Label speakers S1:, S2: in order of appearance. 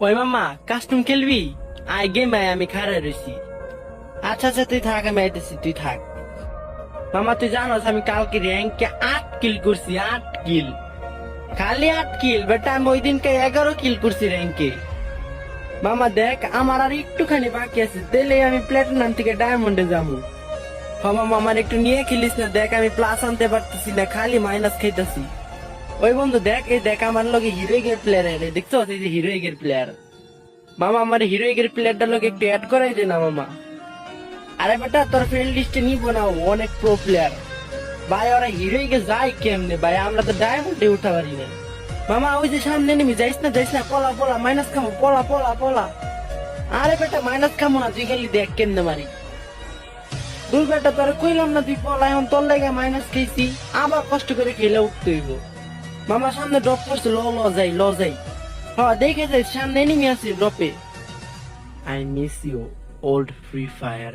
S1: ওই মামা কাস্টম খেলবি? আয় গেম আয়, আমি খাড়াই রয়েছি। আচ্ছা আচ্ছা তুই থাক, আমি আইতেছি, তুই থাক। মামা তুই জানোস আমি কালকে র্যাঙ্কে 8 কিল করছি, 8 কিল, খালি 8 কিল বেটা। আমি ওই দিনকে 11 কিল করছি র্যাঙ্কে। মামা দেখ আমার আর একটুখানি বাকি আছে, তাহলে আমি প্ল্যাটিনাম থেকে ডায়মন্ডে যাবো। মামা আমার একটু নিয়ে খেলিস না, দেখ আমি প্লাস আনতে পারতেছি না, খালি মাইনাস খাইতেছি। ওই বন্ধু দেখ, এই দেখ আমার লগে হিরোইকের প্লেয়ার, দেখছো এই যে হিরোইকের প্লেয়ার। মামা আমার হিরোইকের প্লেয়ারটার লগে একটু অ্যাড করাই দে না মামা। আরে বেটা তোর ফ্রেন্ড লিস্টে নিব না, ও অনেক প্রো প্লেয়ার ভাই। ওরা হিরোইকে যায় কেমনে ভাই, আমরা তো ডায়মন্ডে উঠা পারি না। মামা ওই যে সামনে নেমে যাইস না, যাইস না, পলা পলা মাইনাস খামো, পলা পলা পলা। আরে বেটা মাইনাস খামো না, তুই খালি দেখ কেমনে মারি। দুই বেটা তোর কইলাম না তুই পলা, এখন তোর লাগে মাইনাস খেয়েছি, আবার কষ্ট করে খেলে উঠতে হইব। মামা সামনে ড্রপ করছে, ল ল যাই ল যাই। হ্যাঁ দেখে যাই সামনে এনিমি আছে ড্রপে। I miss you old Free fire.